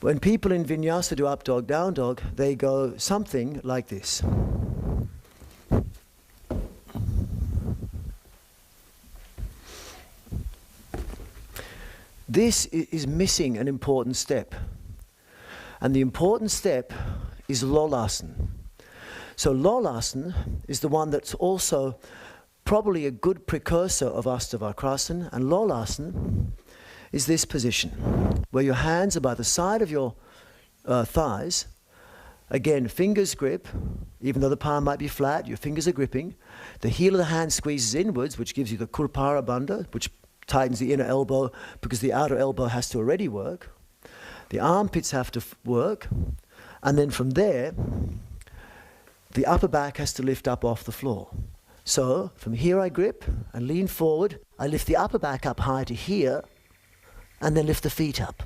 When people in vinyasa do up dog, down dog, they go something like this. This is missing an important step. And the important step is lolasana. So lolasana is the one that's also probably a good precursor of Ashtavakrasana, and lolasana is this position, where your hands are by the side of your thighs. Again, fingers grip, even though the palm might be flat, your fingers are gripping. The heel of the hand squeezes inwards, which gives you the Kurpara Bandha, which tightens the inner elbow because the outer elbow has to already work. The armpits have to work, and then from there, the upper back has to lift up off the floor. So, from here I grip and lean forward, I lift the upper back up high to here, and then lift the feet up.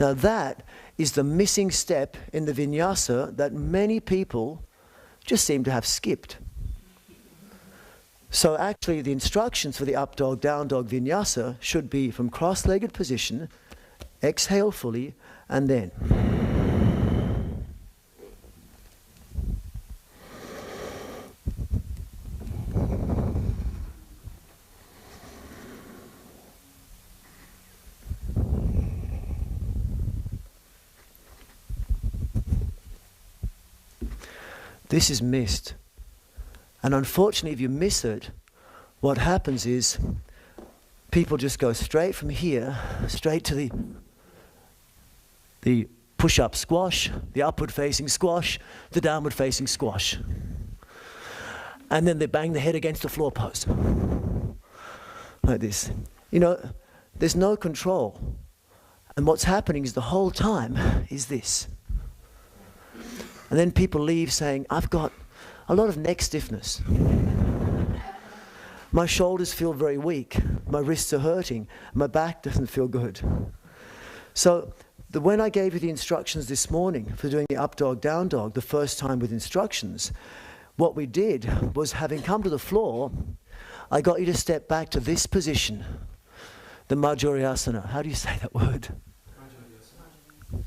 Now that is the missing step in the vinyasa that many people just seem to have skipped. So actually the instructions for the up dog, down dog vinyasa should be from cross-legged position, exhale fully, and then. This is missed. And unfortunately, if you miss it, what happens is people just go straight from here, straight to the push-up squash, the upward-facing squash, the downward-facing squash. And then they bang the head against the floor post. Like this. You know, there's no control. And what's happening is the whole time is this. And then people leave saying, I've got a lot of neck stiffness. My shoulders feel very weak. My wrists are hurting. My back doesn't feel good. So when I gave you the instructions this morning for doing the up dog, down dog, the first time with instructions, what we did was, having come to the floor, I got you to step back to this position, the Majuriyasana. How do you say that word?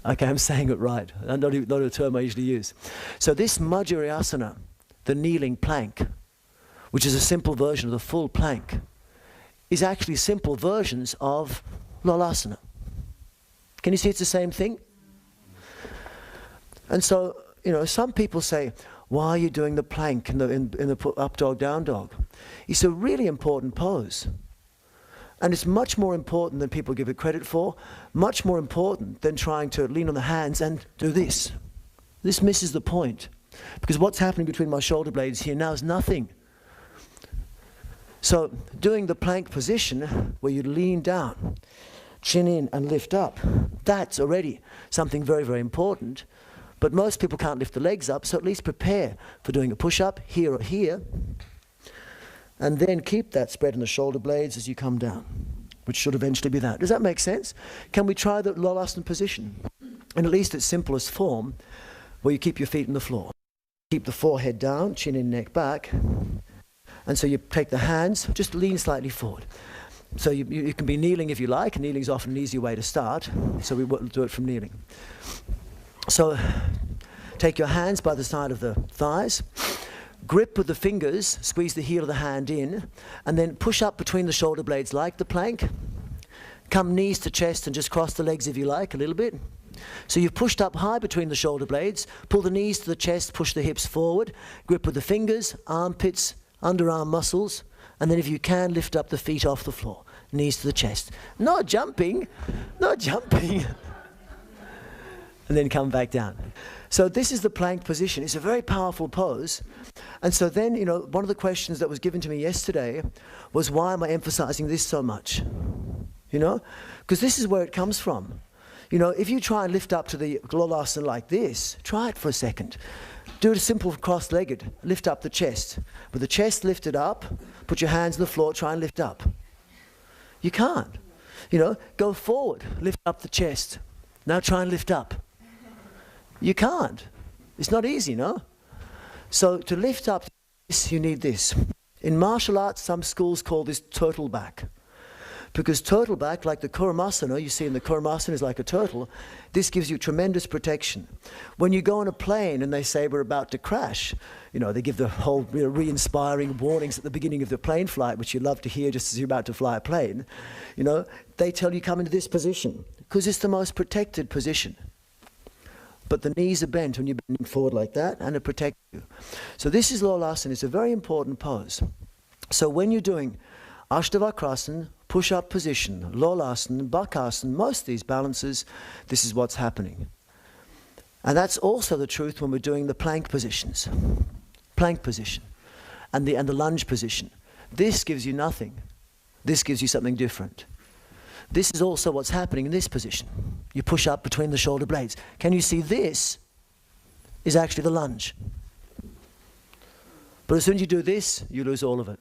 Okay, I'm saying it right. Not a term I usually use. So this Majuriyasana, the kneeling plank, which is a simple version of the full plank, is actually simple versions of Lolasana. Can you see it's the same thing? And so, you know, some people say, why are you doing the plank in the up dog, down dog? It's a really important pose. And it's much more important than people give it credit for, much more important than trying to lean on the hands and do this. This misses the point. Because what's happening between my shoulder blades here now is nothing. So doing the plank position, where you lean down, chin in and lift up, that's already something very, very important. But most people can't lift the legs up, so at least prepare for doing a push-up here or here. And then keep that spread in the shoulder blades as you come down, which should eventually be that. Does that make sense? Can we try the Lolasana position? In at least its simplest form, where you keep your feet on the floor. Keep the forehead down, chin in, neck back. And so you take the hands, just lean slightly forward. So you can be kneeling if you like. Kneeling is often an easier way to start, so we will do it from kneeling. So take your hands by the side of the thighs. Grip with the fingers, squeeze the heel of the hand in, and then push up between the shoulder blades like the plank. Come knees to chest and just cross the legs if you like, a little bit. So you've pushed up high between the shoulder blades, pull the knees to the chest, push the hips forward, grip with the fingers, armpits, underarm muscles, and then if you can, lift up the feet off the floor, knees to the chest. Not jumping, not jumping. And then come back down. So this is the plank position. It's a very powerful pose. And so then, you know, one of the questions that was given to me yesterday was, why am I emphasizing this so much? You know, because this is where it comes from. You know, if you try and lift up to the Lolasana like this, try it for a second. Do it simple cross-legged. Lift up the chest. With the chest lifted up, put your hands on the floor, try and lift up. You can't. You know, go forward, lift up the chest. Now try and lift up. You can't. It's not easy, no? So to lift up this, you need this. In martial arts, some schools call this turtle back. Because turtle back, like the Kurmasana, you see in the Kurmasana is like a turtle, this gives you tremendous protection. When you go on a plane and they say we're about to crash, you know, they give the whole re-inspiring warnings at the beginning of the plane flight, which you love to hear just as you're about to fly a plane, you know, they tell you come into this position, because it's the most protected position. But the knees are bent when you're bending forward like that, and it protects you. So this is Lolasana. It's a very important pose. So when you're doing Ashtavakrasana, push-up position, Lolasana, Bakasana, most of these balances, this is what's happening. And that's also the truth when we're doing the plank positions. Plank position and the lunge position. This gives you nothing. This gives you something different. This is also what's happening in this position. You push up between the shoulder blades. Can you see this is actually the lunge? But as soon as you do this, you lose all of it.